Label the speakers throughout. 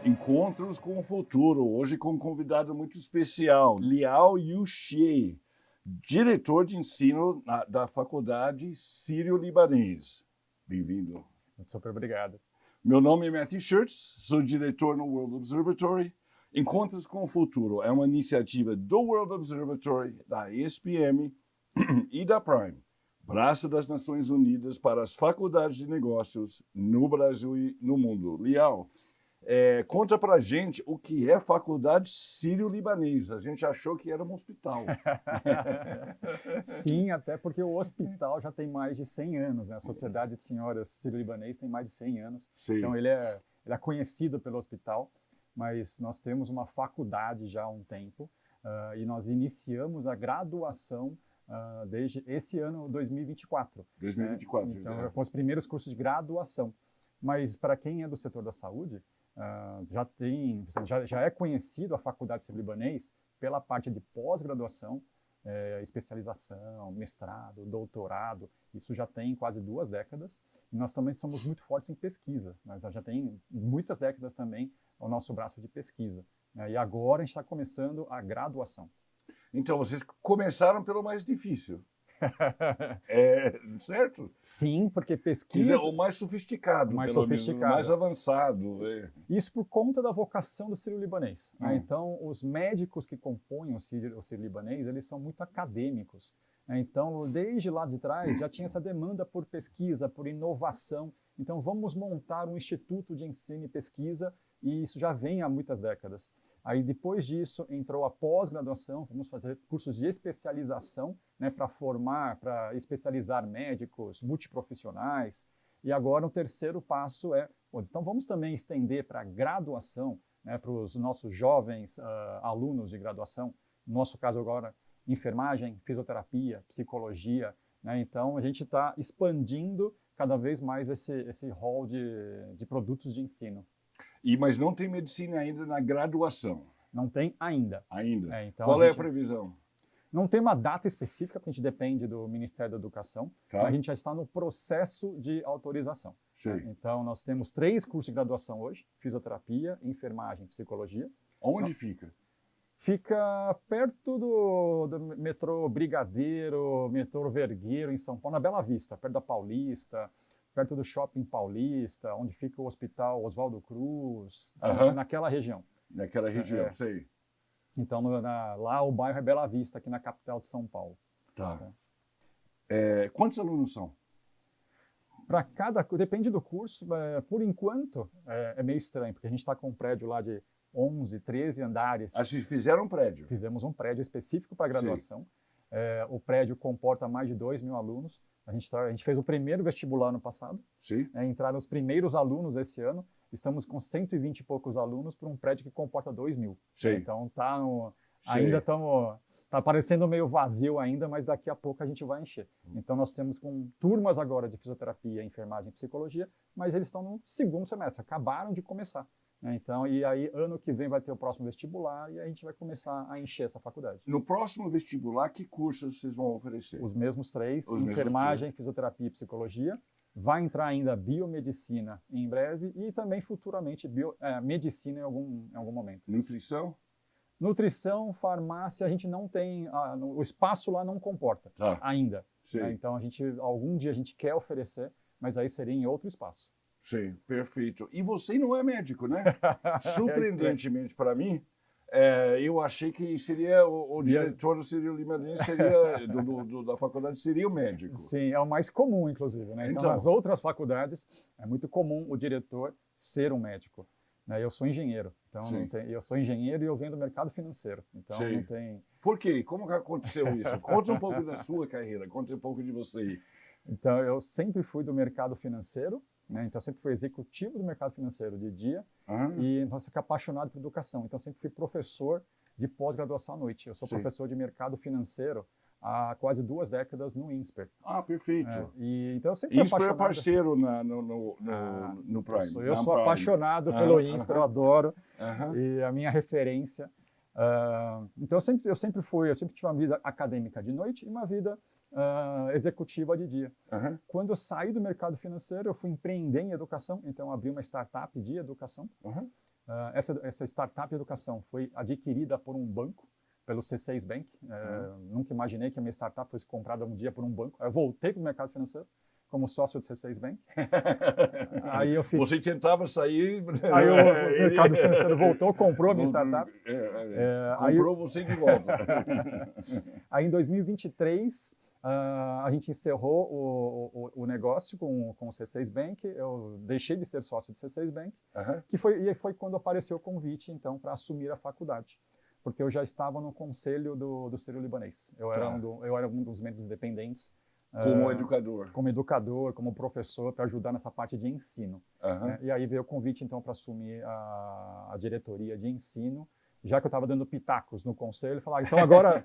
Speaker 1: Encontros com o Futuro, hoje com um convidado muito especial, Liao Yuxie, diretor de ensino da Faculdade Sírio-Libanês. Bem-vindo.
Speaker 2: Super obrigado.
Speaker 1: Meu nome é Matthew Schurtz, sou diretor no World Observatory. Encontros com o Futuro é uma iniciativa do World Observatory, da ESPM e da Prime, braço das Nações Unidas para as faculdades de negócios no Brasil e no mundo. Liao, conta pra gente o que é Faculdade Sírio-Libanês. A gente achou que era um hospital.
Speaker 2: Sim, até porque o hospital já tem mais de 100 anos, né? A Sociedade de Senhoras Sírio-Libanês tem mais de 100 anos.
Speaker 1: Sim.
Speaker 2: Então ele é conhecido pelo hospital, mas nós temos uma faculdade já há um tempo e nós iniciamos a graduação desde esse ano 2024.
Speaker 1: 2024.
Speaker 2: Então, com os primeiros cursos de graduação. Mas para quem é do setor da saúde, já é conhecido a Faculdade Sírio-Libanês pela parte de pós-graduação, especialização, mestrado, doutorado. Isso já tem quase 2 décadas. E nós também somos muito fortes em pesquisa. Nós já tem muitas décadas também o nosso braço de pesquisa. E agora a gente está começando a graduação.
Speaker 1: Então, vocês começaram pelo mais difícil. Certo?
Speaker 2: Sim, porque pesquisa...
Speaker 1: Quer dizer, o mais sofisticado, menos, o mais avançado.
Speaker 2: Isso por conta da vocação do sírio-libanês. Então, os médicos que compõem o sírio-libanês, eles são muito acadêmicos. Então, desde lá de trás, já tinha essa demanda por pesquisa, por inovação. Então, vamos montar um instituto de ensino e pesquisa, e isso já vem há muitas décadas. Aí, depois disso, entrou a pós-graduação, vamos fazer cursos de especialização, né, para formar, para especializar médicos, multiprofissionais. E agora, o terceiro passo então vamos também estender para a graduação, né, para os nossos jovens alunos de graduação. No nosso caso agora, enfermagem, fisioterapia, psicologia. Né? Então, a gente está expandindo cada vez mais esse rol de produtos de ensino.
Speaker 1: Mas não tem medicina ainda na graduação?
Speaker 2: Não tem ainda.
Speaker 1: Ainda?
Speaker 2: Então
Speaker 1: Qual é a previsão?
Speaker 2: Não tem uma data específica, porque a gente depende do Ministério da Educação. Tá. Mas a gente já está no processo de autorização. Né? Então, nós temos 3 cursos de graduação hoje: fisioterapia, enfermagem, psicologia.
Speaker 1: Onde fica?
Speaker 2: Fica perto do metrô Brigadeiro, metrô Vergueiro, em São Paulo, na Bela Vista, perto da Paulista, perto do Shopping Paulista, onde fica o Hospital Oswaldo Cruz, naquela região.
Speaker 1: Naquela região, sei.
Speaker 2: Então, lá o bairro é Bela Vista, aqui na capital de São Paulo.
Speaker 1: Tá. Quantos alunos são?
Speaker 2: Depende do curso. Por enquanto, é meio estranho, porque a gente está com um prédio lá de 11, 13 andares.
Speaker 1: Vocês fizeram um prédio?
Speaker 2: Fizemos um prédio específico para graduação. O prédio comporta mais de 2.000 alunos. A gente fez o primeiro vestibular ano passado.
Speaker 1: Sim.
Speaker 2: Entraram os primeiros alunos esse ano. Estamos com 120 e poucos alunos para um prédio que comporta 2.000.
Speaker 1: Sim.
Speaker 2: Então ainda está parecendo meio vazio ainda, mas daqui a pouco a gente vai encher. Então nós temos com turmas agora de fisioterapia, enfermagem e psicologia, mas eles estão no 2º semestre, acabaram de começar. Então, e aí ano que vem vai ter o próximo vestibular e a gente vai começar a encher essa faculdade.
Speaker 1: No próximo vestibular, que cursos vocês vão oferecer?
Speaker 2: Os mesmos 3, enfermagem, fisioterapia e psicologia. Vai entrar ainda biomedicina em breve e também futuramente medicina em algum momento.
Speaker 1: Nutrição?
Speaker 2: Nutrição, farmácia, a gente não tem, o espaço lá não comporta ainda. Né? Então, algum dia a gente quer oferecer, mas aí seria em outro espaço.
Speaker 1: Sim, perfeito. E você não é médico, né? Surpreendentemente para mim, eu achei que seria o diretor do Sírio-Libanês da faculdade seria o médico.
Speaker 2: Sim, é o mais comum, inclusive. Né? Então, nas outras faculdades, é muito comum o diretor ser um médico. Né? Eu sou engenheiro, então eu sou engenheiro e eu venho do mercado financeiro. Então não tem...
Speaker 1: Por quê? Como que aconteceu isso? Conta um pouco da sua carreira, conta um pouco de você.
Speaker 2: Então, eu sempre fui do mercado financeiro. Né? Então, eu sempre fui executivo do mercado financeiro de dia e eu fiquei apaixonado por educação. Então, eu sempre fui professor de pós-graduação à noite. Eu sou professor de mercado financeiro há quase 2 décadas no INSPER.
Speaker 1: Ah, perfeito.
Speaker 2: Então, eu sempre fui apaixonado.
Speaker 1: INSPER é parceiro no Prime.
Speaker 2: Eu sou apaixonado pelo INSPER, eu adoro. E a minha referência. Então, eu sempre tive uma vida acadêmica de noite e uma vida executiva de dia. Quando eu saí do mercado financeiro, eu fui empreender em educação, então abri uma startup de educação. Essa startup de educação foi adquirida por um banco, pelo C6 Bank. Nunca imaginei que a minha startup fosse comprada um dia por um banco. Eu voltei para o mercado financeiro como sócio do C6 Bank. Aí eu fiquei...
Speaker 1: Você tentava sair...
Speaker 2: Aí o mercado financeiro voltou, comprou a minha startup.
Speaker 1: Comprou você de volta.
Speaker 2: Aí em 2023, a gente encerrou o negócio com o C6 Bank. Eu deixei de ser sócio do C6 Bank, e foi quando apareceu o convite, então, para assumir a faculdade. Porque eu já estava no conselho do Sírio-Libanês. Eu era um dos membros dependentes.
Speaker 1: Como educador.
Speaker 2: Como educador, como professor, para ajudar nessa parte de ensino. Né? E aí veio o convite, então, para assumir a diretoria de ensino. Já que eu estava dando pitacos no conselho, falar, então agora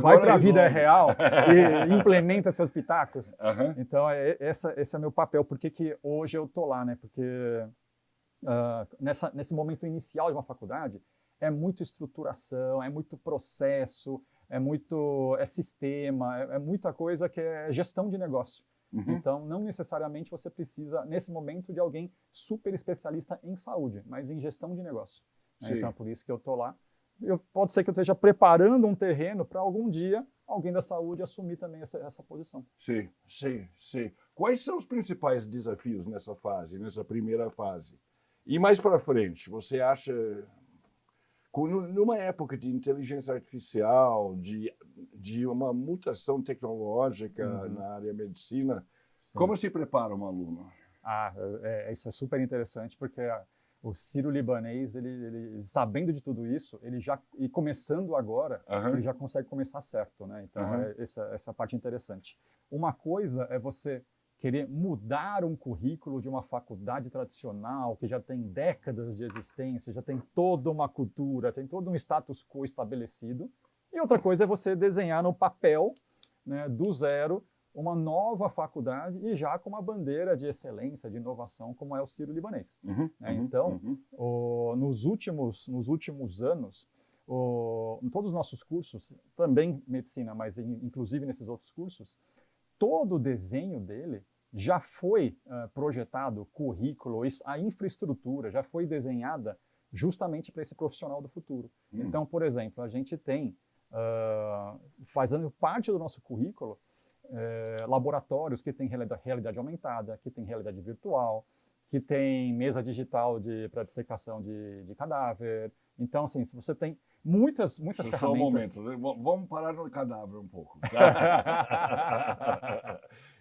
Speaker 2: vai para a vida real e implementa seus pitacos. Então, esse é o meu papel. Por que hoje eu estou lá? Né? Porque nesse momento inicial de uma faculdade, é muito estruturação, é muito processo, é sistema, é muita coisa que é gestão de negócio. Então, não necessariamente você precisa, nesse momento, de alguém super especialista em saúde, mas em gestão de negócio. Então, por isso que eu estou lá. Pode ser que eu esteja preparando um terreno para algum dia alguém da saúde assumir também essa posição.
Speaker 1: Sim. Quais são os principais desafios nessa primeira fase? E mais para frente, você acha... Numa época de inteligência artificial, de uma mutação tecnológica na área da medicina, como se prepara um aluno?
Speaker 2: Isso é super interessante, porque o Sírio-Libanês, ele sabendo de tudo isso, e começando agora, ele já consegue começar certo, né? Então, essa parte interessante. Uma coisa é você querer mudar um currículo de uma faculdade tradicional que já tem décadas de existência, já tem toda uma cultura, tem todo um status quo estabelecido. E outra coisa é você desenhar no papel, né, do zero, uma nova faculdade e já com uma bandeira de excelência, de inovação, como é o Sírio-Libanês. Então, nos últimos anos, em todos os nossos cursos, também medicina, mas inclusive nesses outros cursos, todo o desenho dele já foi projetado, currículo, a infraestrutura já foi desenhada justamente para esse profissional do futuro. Então, por exemplo, a gente tem, fazendo parte do nosso currículo, laboratórios que têm realidade aumentada, que têm realidade virtual, que tem mesa digital para dissecação de cadáver. Então, assim, se você tem muitas ferramentas...
Speaker 1: Só um momento, vamos parar no cadáver um pouco.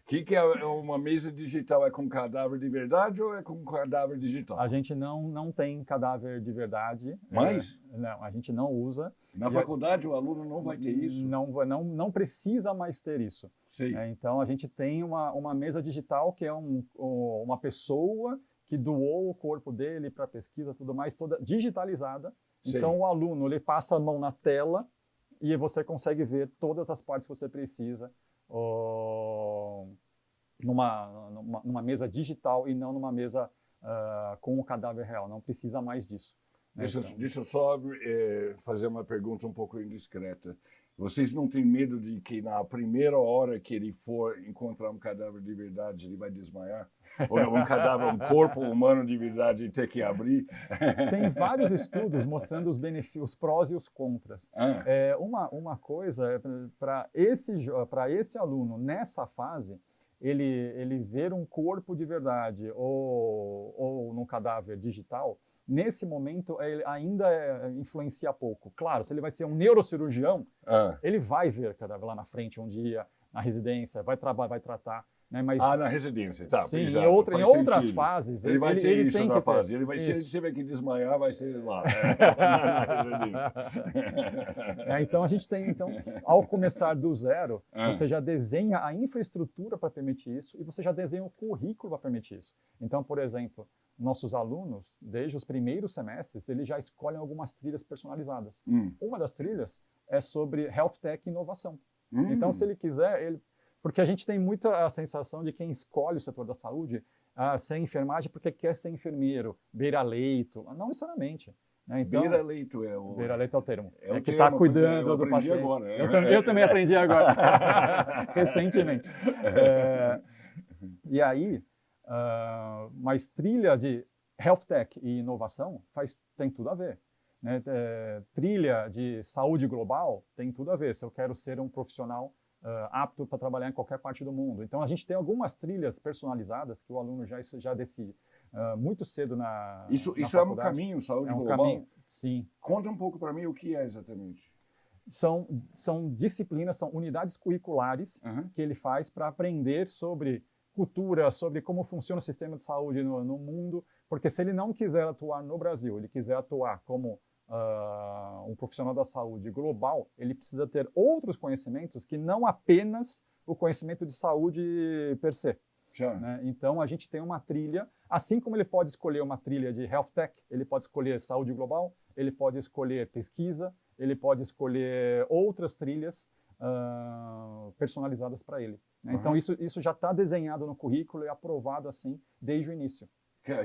Speaker 1: O que é uma mesa digital? É com cadáver de verdade ou é com cadáver digital?
Speaker 2: A gente não tem cadáver de verdade.
Speaker 1: Mas?
Speaker 2: Não, a gente não usa.
Speaker 1: Na faculdade o aluno não vai ter isso?
Speaker 2: Não precisa mais ter isso. Então, a gente tem uma mesa digital que é uma pessoa que doou o corpo dele para pesquisa e tudo mais, toda digitalizada. Então, o aluno ele passa a mão na tela e você consegue ver todas as partes que você precisa numa mesa digital e não numa mesa com o cadáver real. Não precisa mais disso.
Speaker 1: Deixa eu só fazer uma pergunta um pouco indiscreta. Vocês não têm medo de que na primeira hora que ele for encontrar um cadáver de verdade, ele vai desmaiar? Ou um corpo humano de verdade e ter que abrir?
Speaker 2: Tem vários estudos mostrando os benefícios, os prós e os contras. Uma coisa é para esse aluno, nessa fase, ele ver um corpo de verdade ou num cadáver digital, nesse momento ele ainda influencia pouco. Claro, se ele vai ser um neurocirurgião, ele vai ver cadáver lá na frente um dia, na residência, vai tratar. Né? Mas,
Speaker 1: na residência, tá.
Speaker 2: Sim, em outras fases.
Speaker 1: Ele vai ter isso na fase. Se ele tiver que desmaiar, vai ser lá.
Speaker 2: Então, a gente tem, ao começar do zero, você já desenha a infraestrutura para permitir isso e você já desenha o currículo para permitir isso. Então, por exemplo, nossos alunos, desde os primeiros semestres, eles já escolhem algumas trilhas personalizadas. Uma das trilhas é sobre Health Tech e inovação. Então, se ele quiser... Porque a gente tem muita a sensação de quem escolhe o setor da saúde ser enfermagem porque quer ser enfermeiro, beira-leito. Não necessariamente. Né? Então,
Speaker 1: beira-leito é o...
Speaker 2: Beira-leito é o termo.
Speaker 1: É
Speaker 2: que está cuidando do paciente.
Speaker 1: Agora,
Speaker 2: eu também aprendi agora, recentemente. E aí, mas trilha de Health Tech e inovação tem tudo a ver. Né? Trilha de saúde global tem tudo a ver. Se eu quero ser um profissional apto para trabalhar em qualquer parte do mundo. Então, a gente tem algumas trilhas personalizadas que o aluno já decide muito cedo na
Speaker 1: Isso
Speaker 2: na
Speaker 1: é um
Speaker 2: faculdade.
Speaker 1: caminho, saúde
Speaker 2: É um
Speaker 1: global?
Speaker 2: caminho, sim.
Speaker 1: Conta um pouco para mim o que é exatamente.
Speaker 2: São disciplinas, são unidades curriculares que ele faz para aprender sobre cultura, sobre como funciona o sistema de saúde no mundo, porque se ele não quiser atuar no Brasil, ele quiser atuar como um profissional da saúde global, ele precisa ter outros conhecimentos que não apenas o conhecimento de saúde per se. Né? Então, a gente tem uma trilha, assim como ele pode escolher uma trilha de Health Tech, ele pode escolher saúde global, ele pode escolher pesquisa, ele pode escolher outras trilhas personalizadas para ele. Né? Então, isso já está desenhado no currículo e aprovado assim desde o início.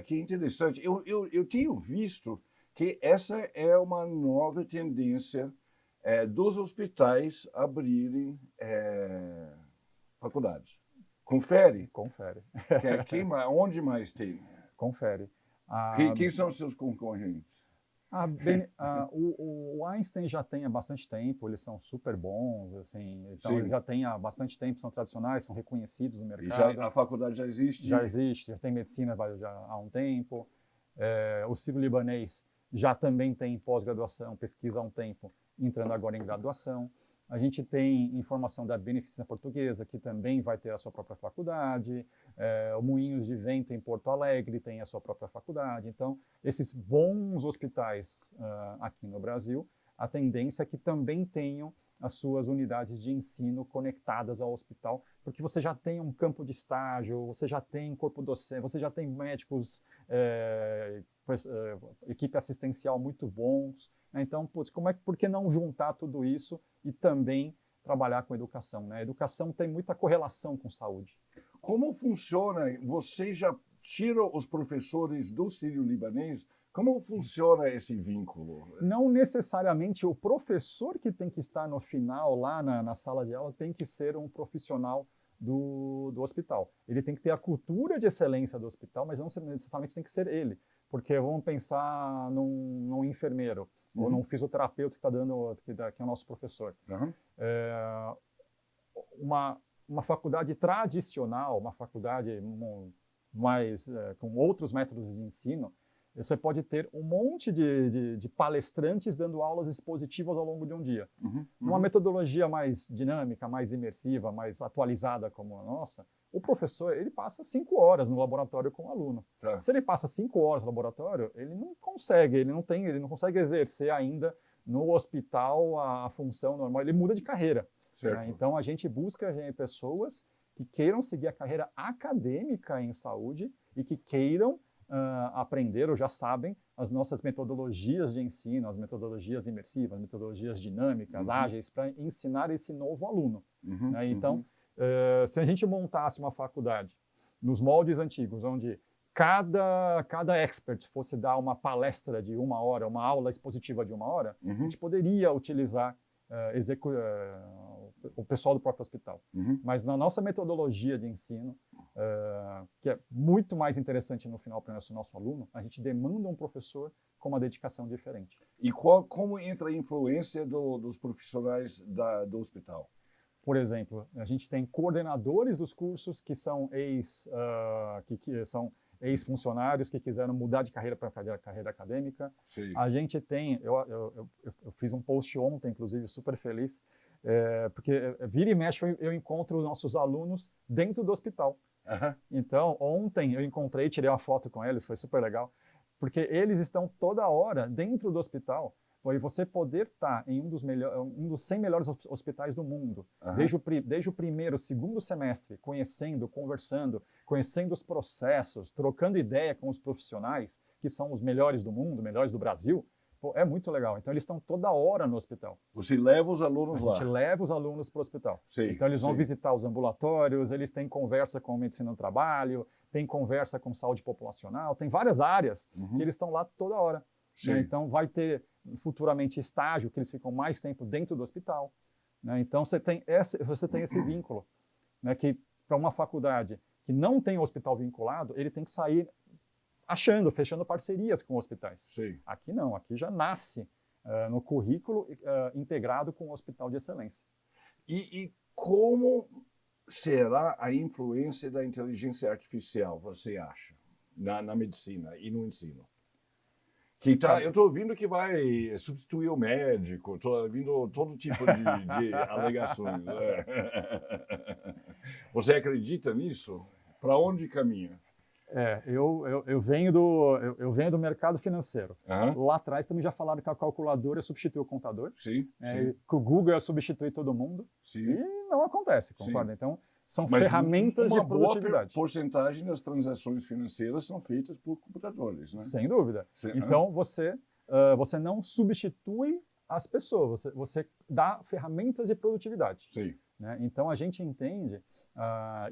Speaker 1: Que interessante. Eu tenho visto que essa é uma nova tendência dos hospitais abrirem faculdades. Confere?
Speaker 2: Confere.
Speaker 1: Onde mais tem?
Speaker 2: Confere.
Speaker 1: Quem são os seus concorrentes?
Speaker 2: O Einstein já tem há bastante tempo, eles são super bons, assim, então
Speaker 1: Sim.
Speaker 2: eles já têm há bastante tempo, são tradicionais, são reconhecidos no mercado.
Speaker 1: A faculdade já existe?
Speaker 2: Já existe, já tem medicina já há um tempo. O Sírio-Libanês já também tem pós-graduação, pesquisa há um tempo, entrando agora em graduação. A gente tem informação da Beneficência Portuguesa, que também vai ter a sua própria faculdade. O Moinhos de Vento, em Porto Alegre, tem a sua própria faculdade. Então, esses bons hospitais aqui no Brasil, a tendência é que também tenham as suas unidades de ensino conectadas ao hospital, porque você já tem um campo de estágio, você já tem corpo docente, você já tem médicos, equipe assistencial muito bons. Então, por que não juntar tudo isso e também trabalhar com educação? Né? A educação tem muita correlação com saúde.
Speaker 1: Como funciona? Você já tira os professores do Sírio-Libanês? Como funciona esse vínculo?
Speaker 2: Não necessariamente o professor que tem que estar no final, lá na sala de aula, tem que ser um profissional do hospital. Ele tem que ter a cultura de excelência do hospital, mas não necessariamente tem que ser ele. Porque vamos pensar num enfermeiro ou num fisioterapeuta que está dando, que é o nosso professor. Uma faculdade tradicional, uma faculdade mais com outros métodos de ensino, você pode ter um monte de palestrantes dando aulas expositivas ao longo de um dia. Numa metodologia mais dinâmica, mais imersiva, mais atualizada como a nossa, o professor ele passa 5 horas no laboratório com o aluno. Se ele passa 5 horas no laboratório, ele não consegue exercer ainda no hospital a função normal, ele muda de carreira. Né? Então a gente busca pessoas que queiram seguir a carreira acadêmica em saúde e que queiram aprender ou já sabem as nossas metodologias de ensino, as metodologias imersivas, metodologias dinâmicas, ágeis, para ensinar esse novo aluno. Né? Então, se a gente montasse uma faculdade nos moldes antigos, onde cada expert fosse dar uma palestra de 1 hora, uma aula expositiva de 1 hora, a gente poderia utilizar o pessoal do próprio hospital. Mas na nossa metodologia de ensino, que é muito mais interessante no final para o nosso aluno, a gente demanda um professor com uma dedicação diferente.
Speaker 1: E como entra a influência dos profissionais do hospital?
Speaker 2: Por exemplo, a gente tem coordenadores dos cursos que são ex-funcionários que quiseram mudar de carreira para a carreira acadêmica.
Speaker 1: Sim.
Speaker 2: A gente tem, eu fiz um post ontem, inclusive, super feliz, porque vira e mexe eu encontro os nossos alunos dentro do hospital. Então, ontem eu encontrei, tirei uma foto com eles, foi super legal, porque eles estão toda hora dentro do hospital. E você poder estar em um dos 100 melhores hospitais do mundo, desde o primeiro, segundo semestre, conversando, conhecendo os processos, trocando ideia com os profissionais, que são os melhores do mundo, melhores do Brasil, é muito legal. Então, eles estão toda hora no hospital.
Speaker 1: Você leva os alunos lá?
Speaker 2: A gente leva os alunos para o hospital.
Speaker 1: Sim,
Speaker 2: então, eles vão visitar os ambulatórios, eles têm conversa com medicina do trabalho, tem conversa com saúde populacional, tem várias áreas que eles estão lá toda hora. Né? Então, vai ter futuramente estágio, que eles ficam mais tempo dentro do hospital. Né? Então, você tem esse vínculo, né? Que para uma faculdade que não tem hospital vinculado, ele tem que sair fechando parcerias com hospitais.
Speaker 1: Sim.
Speaker 2: Aqui não, aqui já nasce no currículo integrado com o hospital de excelência.
Speaker 1: E como será a influência da inteligência artificial, você acha, na medicina e no ensino? Eu estou ouvindo que vai substituir o médico, estou ouvindo todo tipo de alegações. Você acredita nisso? Para onde caminha?
Speaker 2: Eu venho do mercado financeiro.
Speaker 1: Uhum.
Speaker 2: Lá atrás também já falaram que a calculadora ia substituir o contador.
Speaker 1: Sim, sim.
Speaker 2: Que o Google ia substituir todo mundo.
Speaker 1: Sim.
Speaker 2: E não acontece, concorda?
Speaker 1: Sim.
Speaker 2: Então, são ferramentas de produtividade.
Speaker 1: Uma boa porcentagem das transações financeiras são feitas por computadores, né?
Speaker 2: Sem dúvida. Então, você não substitui as pessoas, você dá ferramentas de produtividade.
Speaker 1: Sim.
Speaker 2: Né? Então, a gente entende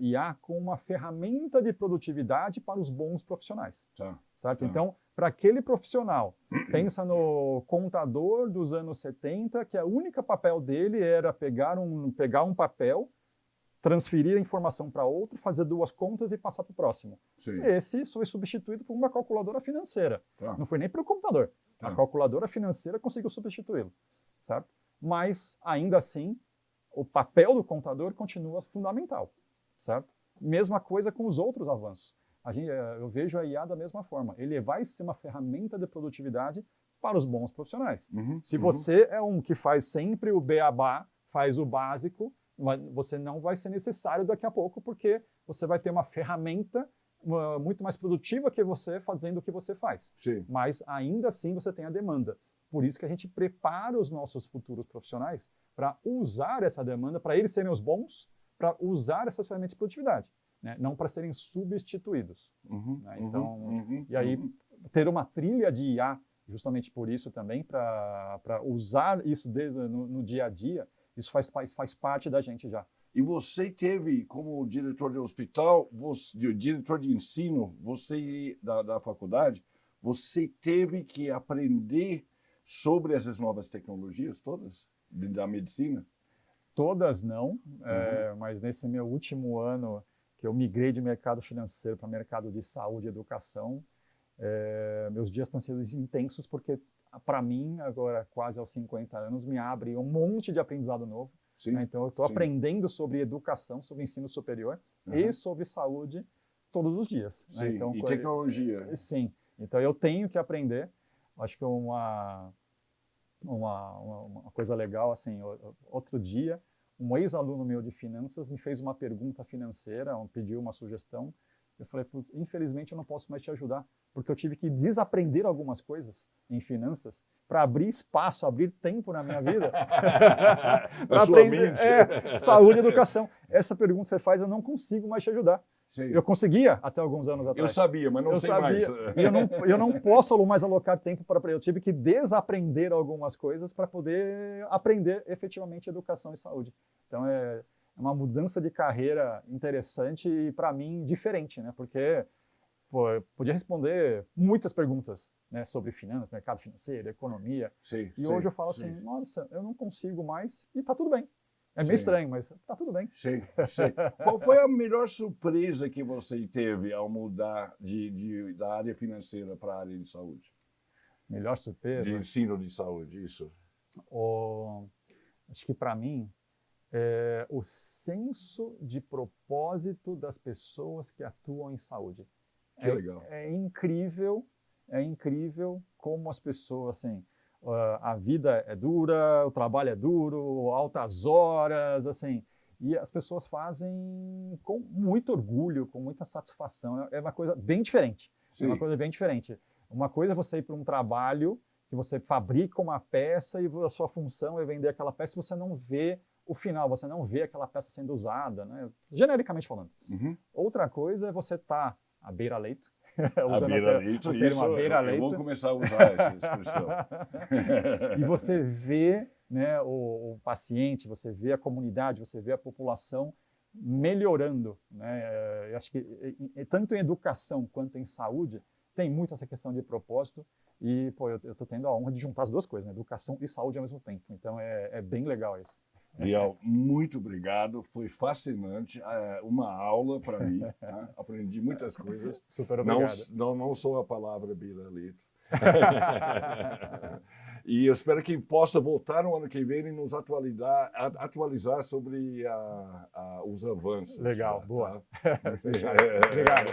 Speaker 2: IA como uma ferramenta de produtividade para os bons profissionais.
Speaker 1: Tá.
Speaker 2: Certo?
Speaker 1: Tá.
Speaker 2: Então, para aquele profissional, pensa no contador dos anos 70, que o único papel dele era pegar um papel, transferir a informação para outro, fazer 2 contas e passar para o próximo.
Speaker 1: Sim.
Speaker 2: Esse foi substituído por uma calculadora financeira.
Speaker 1: Tá.
Speaker 2: Não foi nem pelo computador.
Speaker 1: Tá.
Speaker 2: A calculadora financeira conseguiu substituí-lo. Certo? Mas, ainda assim, o papel do contador continua fundamental. Certo? Mesma coisa com os outros avanços. Eu vejo a IA da mesma forma. Ele vai ser uma ferramenta de produtividade para os bons profissionais. Se você é um que faz sempre o beabá, faz o básico, você não vai ser necessário daqui a pouco, porque você vai ter uma ferramenta muito mais produtiva que você fazendo o que você faz.
Speaker 1: Sim.
Speaker 2: Mas ainda assim você tem a demanda. Por isso que a gente prepara os nossos futuros profissionais para usar essa demanda, para eles serem os bons, para usar essas ferramentas de produtividade, né? Não para serem substituídos. Né? Então, e aí ter uma trilha de IA, justamente por isso também, para usar isso no dia a dia, isso faz parte da gente já.
Speaker 1: E você teve, como diretor de hospital, diretor de ensino, você da faculdade, você teve que aprender sobre essas novas tecnologias todas da medicina?
Speaker 2: Todas não, mas nesse meu último ano que eu migrei de mercado financeiro para mercado de saúde e educação, meus dias estão sendo intensos porque, para mim, agora quase aos 50 anos, me abre um monte de aprendizado novo.
Speaker 1: Sim,
Speaker 2: né? Então, eu estou aprendendo sobre educação, sobre ensino superior e sobre saúde todos os dias.
Speaker 1: Sim,
Speaker 2: né? Então,
Speaker 1: e tecnologia.
Speaker 2: Sim, então eu tenho que aprender. Acho que uma coisa legal, assim, outro dia, um ex-aluno meu de finanças me fez uma pergunta financeira, pediu uma sugestão. Eu falei, infelizmente eu não posso mais te ajudar, porque eu tive que desaprender algumas coisas em finanças para abrir espaço, abrir tempo na minha vida para aprender saúde e educação. Essa pergunta que você faz, eu não consigo mais te ajudar.
Speaker 1: Sim.
Speaker 2: Eu conseguia até alguns anos atrás.
Speaker 1: Eu sabia, mas não sei mais.
Speaker 2: E eu não posso mais alocar tempo para aprender. Eu tive que desaprender algumas coisas para poder aprender efetivamente educação e saúde. Então, é uma mudança de carreira interessante e, para mim, diferente, né? Porque eu podia responder muitas perguntas, né, sobre finanças, mercado financeiro, economia.
Speaker 1: Sim,
Speaker 2: e hoje eu falo assim, nossa, eu não consigo mais e tá tudo bem. É meio estranho, mas tá tudo bem.
Speaker 1: Sim. Qual foi a melhor surpresa que você teve ao mudar da área financeira para a área de saúde?
Speaker 2: Melhor surpresa?
Speaker 1: De ensino de saúde, isso.
Speaker 2: Acho que, para mim, o senso de propósito das pessoas que atuam em saúde.
Speaker 1: Que legal.
Speaker 2: É incrível como as pessoas, assim, a vida é dura, o trabalho é duro, altas horas, assim, e as pessoas fazem com muito orgulho, com muita satisfação. É uma coisa bem diferente.
Speaker 1: Sim.
Speaker 2: É uma coisa bem diferente. Uma coisa é você ir para um trabalho que você fabrica uma peça e a sua função é vender aquela peça e você não vê o final, você não vê aquela peça sendo usada, né? Genericamente falando. Outra coisa é você estar à beira-leito, usando
Speaker 1: beira-leito,
Speaker 2: o termo à beira-leito.
Speaker 1: Eu vou começar a usar essa expressão.
Speaker 2: E você vê, né, o paciente, você vê a comunidade, você vê a população melhorando, né? Eu acho que tanto em educação quanto em saúde tem muito essa questão de propósito e, eu estou tendo a honra de juntar as duas coisas, né? Educação e saúde ao mesmo tempo. Então, é bem legal isso.
Speaker 1: Biel, muito obrigado. Foi fascinante. Uma aula para mim. Tá? Aprendi muitas coisas.
Speaker 2: Super obrigado.
Speaker 1: Não só a palavra Bilalito. E eu espero que possa voltar no ano que vem e nos atualizar sobre os avanços.
Speaker 2: Legal,
Speaker 1: tá?
Speaker 2: boa.
Speaker 1: Obrigado.